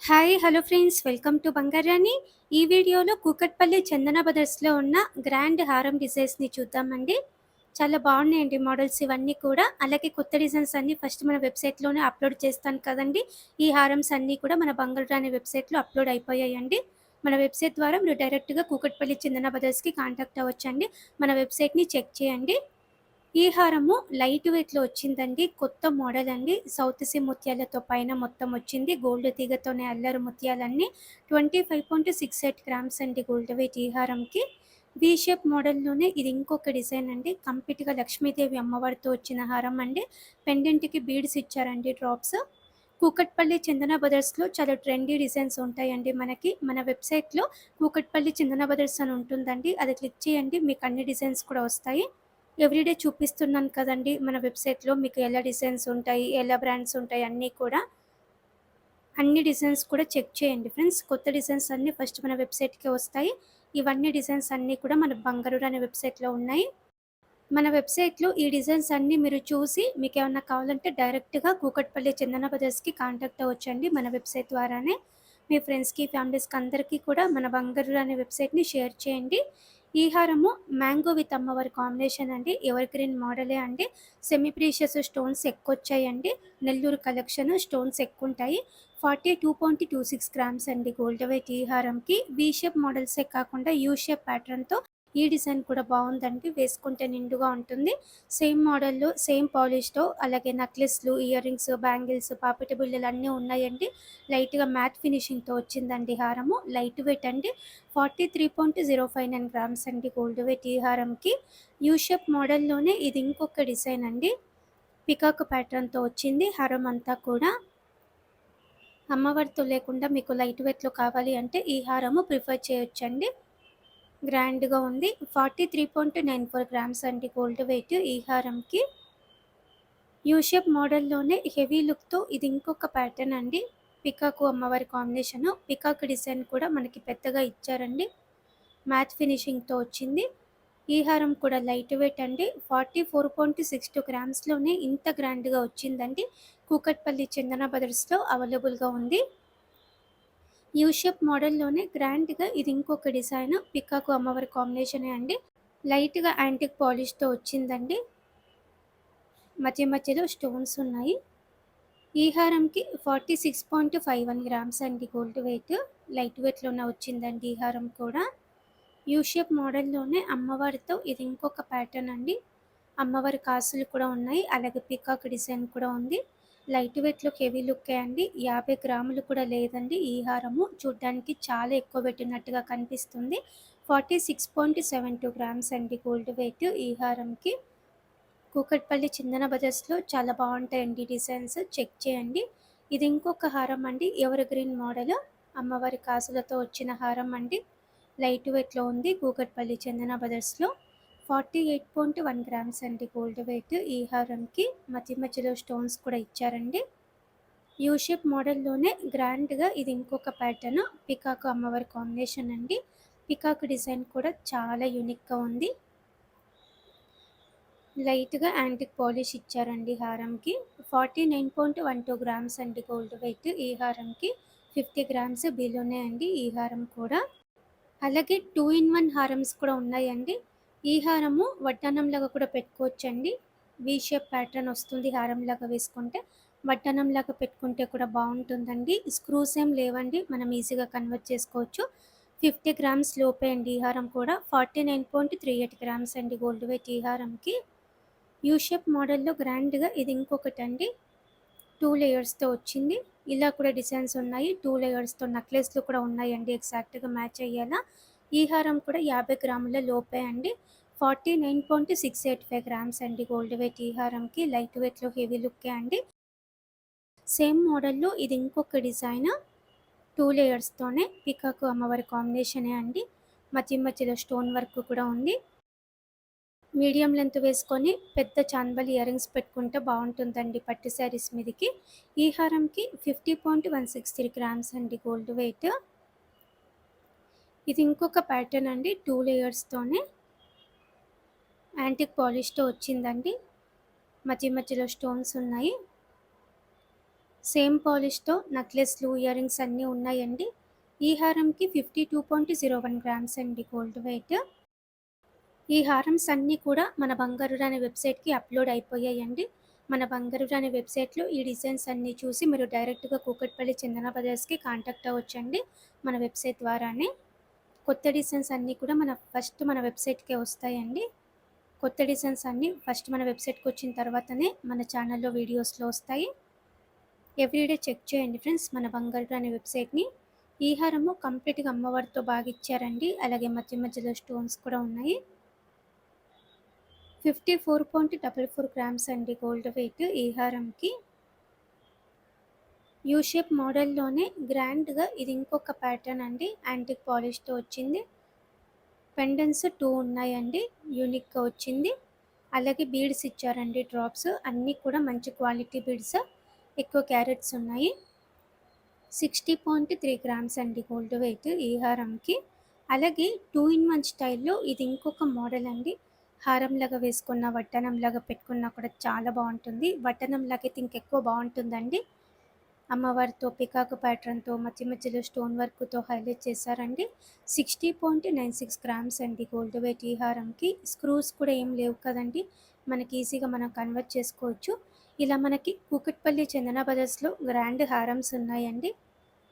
Hi hello friends, welcome to Bangarani. ఈ వీడియోలో కూకట్పల్లి చందన బ్రదర్స్లో ఉన్న గ్రాండ్ హారం డిజైన్స్ని చూద్దామండి. చాలా బాగున్నాయండి మోడల్స్ ఇవన్నీ కూడా. అలాగే కొత్త డిజైన్స్ అన్నీ ఫస్ట్ మన వెబ్సైట్లోనే అప్లోడ్ చేస్తాను కదండి. ఈ హారమ్స్ అన్నీ కూడా మన బంగారాణి వెబ్సైట్లో అప్లోడ్ అయిపోయాయండి. మన వెబ్సైట్ ద్వారా మీరు డైరెక్ట్గా కూకట్పల్లి చందన బ్రదర్స్కి కాంటాక్ట్ అవ్వచ్చండి. మన వెబ్సైట్ని చెక్ చేయండి. ఈ హారము లైట్ వెయిట్‌లో వచ్చిందండి. కొత్త మోడల్ అండి. సౌత్ సీ ముత్యాలతో పైన మొత్తం వచ్చింది. గోల్డ్ తీగతోనే అల్లరు ముత్యాలన్నీ. 25.68 గ్రామ్స్ అండి గోల్డ్ వెయిట్ ఈ హారంకి. వి షేప్ మోడల్‌లోనే ఇది ఇంకొక డిజైన్ అండి. కంప్లీట్‌గా లక్ష్మీదేవి అమ్మవారితో వచ్చిన హారం అండి. పెండెంట్‌కి బీడ్స్ ఇచ్చారండి డ్రాప్స్. కూకట్పల్లి చందన బ్రదర్స్‌లో చాలా ట్రెండీ డిజైన్స్ ఉంటాయండి మనకి. మన వెబ్సైట్‌లో కూకట్పల్లి చందన బ్రదర్స్ అని ఉంటుందండి. అది క్లిక్ చేయండి. మీకు అన్ని డిజైన్స్ కూడా వస్తాయి. ఎవ్రీడే చూపిస్తున్నాను కదండీ మన వెబ్సైట్‌లో మీకు ఎలా డిజైన్స్ ఉంటాయి, ఎలా బ్రాండ్స్ ఉంటాయి అన్నీ కూడా. అన్ని డిజైన్స్ కూడా చెక్ చేయండి ఫ్రెండ్స్. కొత్త డిజైన్స్ అన్నీ ఫస్ట్ మన వెబ్సైట్‌కే వస్తాయి. ఇవన్నీ డిజైన్స్ అన్నీ కూడా మన బంగారు అనే వెబ్సైట్‌లో ఉన్నాయి. మన వెబ్సైట్‌లో ఈ డిజైన్స్ అన్నీ మీరు చూసి మీకేమన్నా కావాలంటే డైరెక్ట్‌గా కూకట్పల్లి చందన బ్రదర్స్‌కి కాంటాక్ట్ అవ్వచ్చండి మన వెబ్సైట్ ద్వారానే. మీ ఫ్రెండ్స్‌కి, ఫ్యామిలీస్‌కి అందరికీ కూడా మన బంగారు అనే వెబ్సైట్‌ని షేర్ చేయండి. ఈ హారము మ్యాంగో విత్ అమ్మవారి కాంబినేషన్ అండి. ఎవర్ గ్రీన్ మోడలే అండి. సెమీ ప్రీషియస్ స్టోన్స్ ఎక్కువొచ్చాయండి. నెల్లూరు కలెక్షన్ స్టోన్స్ ఎక్కువుంటాయి. 42.26 గ్రామ్స్ అండి గోల్డ్ వెయిట్ ఈ హారంకి. వి షేప్ మోడల్సే కాకుండా యూ షేప్ ప్యాటర్న్‌తో ఈ డిజైన్ కూడా బాగుందండి. వేసుకుంటే నిండుగా ఉంటుంది. సేమ్ మోడల్‌లో, సేమ్ పాలిష్‌తో అలాగే నెక్లెస్‌లు, ఇయర్ రింగ్స్, బ్యాంగిల్స్, పాపిట బిళ్ళలు అన్నీ ఉన్నాయండి. లైట్‌గా మ్యాట్ ఫినిషింగ్‌తో వచ్చిందండి హారము. లైట్ వెయిట్ అండి. 43.059 గ్రామ్స్ అండి గోల్డ్ వెయిట్ ఈ హారంకి. యూ షేప్ మోడల్‌లోనే ఇది ఇంకొక డిజైన్ అండి. పికాక్ ప్యాటర్న్‌తో వచ్చింది హారం అంతా కూడా. అమ్మవారితో లేకుండా మీకు లైట్ వెయిట్‌లో కావాలి అంటే ఈ హారము ప్రిఫర్ చేయొచ్చండి. గ్రాండ్‌గా ఉంది. 43.94 గ్రామ్స్ అండి గోల్డ్ వెయిట్ ఈ హారంకి. యూ షేప్ మోడల్‌లోనే హెవీ లుక్‌తో ఇది ఇంకొక ప్యాటర్న్ అండి. పికాకు అమ్మవారి కాంబినేషను. పికాక్ డిజైన్ కూడా మనకి పెద్దగా ఇచ్చారండి. మ్యాట్ ఫినిషింగ్‌తో వచ్చింది. ఈ హారం కూడా లైట్ వెయిట్ అండి. 44.62 గ్రామ్స్‌లోనే ఇంత గ్రాండ్‌గా వచ్చిందండి. కూకట్పల్లి చందన బ్రదర్స్‌లో అవైలబుల్‌గా ఉంది. యూ షేప్ మోడల్‌లోనే గ్రాండ్‌గా ఇది ఇంకొక డిజైన్. పికాకు అమ్మవారి కాంబినేషనే అండి. లైట్‌గా యాంటిక్ పాలిష్‌తో వచ్చిందండి. మధ్య మధ్యలో స్టోన్స్ ఉన్నాయి. ఈ హారంకి 46.51 గ్రామ్స్ అండి గోల్డ్ వెయిట్. లైట్ వెయిట్‌లోనే వచ్చిందండి ఈ హారం కూడా. యూ షేప్ మోడల్‌లోనే అమ్మవారితో ఇది ఇంకొక ప్యాటర్న్ అండి. అమ్మవారి కాసులు కూడా ఉన్నాయి. అలాగే పీకాక్ డిజైన్ కూడా ఉంది. లైట్ వెయిట్‌లో హెవీ లుక్కే అండి. 50 గ్రాములు కూడా లేదండి ఈ హారము. చూడ్డానికి చాలా ఎక్కువ పెట్టినట్టుగా కనిపిస్తుంది. 46.72 గ్రామ్స్ అండి గోల్డ్ వెయిట్ ఈ హారంకి. కూకట్పల్లి చందన బ్రదర్స్‌లో చాలా బాగుంటాయండి డిజైన్స్. చెక్ చేయండి. ఇది ఇంకొక హారం అండి. Ever green model. అమ్మవారి కాసులతో వచ్చిన హారం అండి. లైట్ వెయిట్‌లో ఉంది. కూకట్పల్లి చందన బ్రదర్స్‌లో. 48.1 గ్రామ్స్ అండి గోల్డ్ వెయిట్ ఈ హారంకి. మధ్య మధ్యలో స్టోన్స్ కూడా ఇచ్చారండి. యూ షేప్ మోడల్‌లోనే గ్రాండ్‌గా ఇది ఇంకొక ప్యాటర్న్. పికాక్ అమ్మవారి కాంబినేషన్ అండి. పికాక్ డిజైన్ కూడా చాలా యూనిక్‌గా ఉంది. లైట్‌గా యాంటిక్ పాలిష్ ఇచ్చారండి హారంకి. 49.12 గ్రామ్స్ అండి గోల్డ్ వెయిట్ ఈ హారంకి. 50 గ్రామ్స్ బిలోనే అండి ఈ హారం కూడా. అలాగే 2 ఇన్ 1 హారమ్స్ కూడా ఉన్నాయండి. ఈ హారము వడ్డానంలాగా కూడా పెట్టుకోవచ్చండి. వి షేప్ ప్యాటర్న్ వస్తుంది హారంలాగా వేసుకుంటే. వడ్డానంలాగా పెట్టుకుంటే కూడా బాగుంటుందండి. స్క్రూస్ ఏం లేవండి. మనం ఈజీగా కన్వర్ట్ చేసుకోవచ్చు. 50 గ్రామ్స్ లోపే అండి ఈ హారం కూడా. 49.38 గ్రామ్స్ అండి గోల్డ్ వెయిట్ ఈ హారంకి. యూ షేప్ మోడల్‌లో గ్రాండ్‌గా ఇది ఇంకొకటండి. 2 లేయర్స్‌తో వచ్చింది. ఇలా కూడా డిజైన్స్ ఉన్నాయి. 2 లేయర్స్‌తో నెక్లెస్‌లు కూడా ఉన్నాయండి ఎగ్జాక్ట్‌గా మ్యాచ్ అయ్యేలా. ఈ హారం కూడా 50 గ్రాముల లోపే అండి. 49.685 గ్రామ్స్ అండి గోల్డ్ వెయిట్ ఈ హారంకి. లైట్ వెయిట్‌లో హెవీ లుక్కే అండి. సేమ్ మోడల్‌లో ఇది ఇంకొక డిజైన్. 2 లేయర్స్‌తోనే పీకాక్ అమ్మవారి కాంబినేషనే అండి. మధ్య మధ్యలో స్టోన్ వర్క్ కూడా ఉంది. మీడియం లెంత్ వేసుకొని పెద్ద చాన్బల్ ఇయర్ రింగ్స్ పెట్టుకుంటే బాగుంటుందండి పట్టు శారీస్ మీదకి. ఈ హారంకి 50.163 గ్రామ్స్ అండి గోల్డ్ వెయిట్. ఇది ఇంకొక ప్యాటర్న్ అండి. 2 లేయర్స్తోనే యాంటిక్ పాలిష్తో వచ్చిందండి. మధ్య మధ్యలో స్టోన్స్ ఉన్నాయి. సేమ్ పాలిష్‌తో నెక్లెస్‌లు, ఇయర్ రింగ్స్ అన్నీ ఉన్నాయండి. ఈ హారంకి 52.01 గ్రామ్స్ అండి గోల్డ్ వెయిట్. ఈ హారమ్స్ అన్నీ కూడా మన బంగారు రాణి వెబ్‌సైట్‌కి అప్‌లోడ్ అయిపోయాయండి. మన బంగారు రాణి వెబ్‌సైట్‌లో ఈ డిజైన్స్ అన్నీ చూసి మీరు డైరెక్ట్‌గా కూకట్పల్లి చందన బ్రదర్స్‌కి కాంటాక్ట్ అవ్వొచ్చండి మన వెబ్‌సైట్ ద్వారానే. కొత్త డిజైన్స్ అన్నీ కూడా మన వెబ్‌సైట్‌కే వస్తాయండి. కొత్త డిజైన్స్ అన్నీ ఫస్ట్ మన వెబ్‌సైట్‌కొచ్చిన తర్వాతనే మన ఛానల్‌లో వీడియోస్‌లో వస్తాయి. ఎవ్రీడే చెక్ చేయండి ఫ్రెండ్స్ మన బంగారు రాణి వెబ్‌సైట్‌ని. ఈ హారము కంప్లీట్‌గా అమ్మవారితో బాగా ఇచ్చారండి. అలాగే మధ్య మధ్యలో స్టోన్స్ కూడా ఉన్నాయి. 54.44 గ్రామ్స్ అండి గోల్డ్ వెయిట్ ఈ హారంకి. యూ షేప్ మోడల్‌లోనే గ్రాండ్‌గా ఇది ఇంకొక ప్యాటర్న్ అండి. యాంటిక్ పాలిష్‌తో వచ్చింది. పెండెంట్స్ 2 ఉన్నాయండి. యూనిక్‌గా వచ్చింది. అలాగే బీడ్స్ ఇచ్చారండి డ్రాప్స్. అన్నీ కూడా మంచి క్వాలిటీ బీడ్స్. ఎక్కువ క్యారెట్స్ ఉన్నాయి. 60.3 గ్రామ్స్ అండి గోల్డ్ వెయిట్ ఈ హారంకి. అలాగే 2 ఇన్ 1 స్టైల్‌లో ఇది ఇంకొక మోడల్ అండి. హారంలాగా వేసుకున్న, వడ్డానంలాగా పెట్టుకున్నా కూడా చాలా బావుంటుంది. వడ్డానంలాగా అయితే ఇంకెక్కువ బావుంటుందండి. అమ్మవారితో పికాక్ ప్యాటర్న్‌తో మధ్య మధ్యలో స్టోన్ వర్క్‌తో హైలైట్ చేశారండి. 60.96 గ్రామ్స్ అండి గోల్డ్ వెయిట్ ఈ హారంకి. స్క్రూస్ కూడా ఏం లేవు కదండీ! మనకి ఈజీగా మనం కన్వర్ట్ చేసుకోవచ్చు. ఇలా మనకి కూకట్పల్లి చందన బ్రదర్స్‌లో గ్రాండ్ హారమ్స్ ఉన్నాయండి.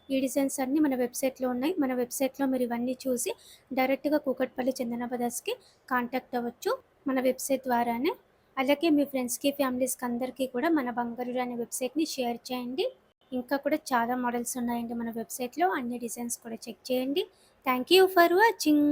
ఈ డిజైన్స్ అన్నీ మన వెబ్‌సైట్‌లో ఉన్నాయి. మన వెబ్‌సైట్‌లో మీరు ఇవన్నీ చూసి డైరెక్ట్‌గా కూకట్పల్లి చందన బ్రదర్స్‌కి కాంటాక్ట్ అవ్వచ్చు మన వెబ్‌సైట్ ద్వారానే. అలాగే మీ ఫ్రెండ్స్‌కి, ఫ్యామిలీస్‌కి అందరికీ కూడా మన బంగారు రాణి వెబ్‌సైట్‌ని షేర్ చేయండి. ఇంకా కూడా చాలా మోడల్స్ ఉన్నాయండి మన వెబ్‌సైట్‌లో. అన్ని డిజైన్స్ కూడా చెక్ చేయండి. Thank you for watching.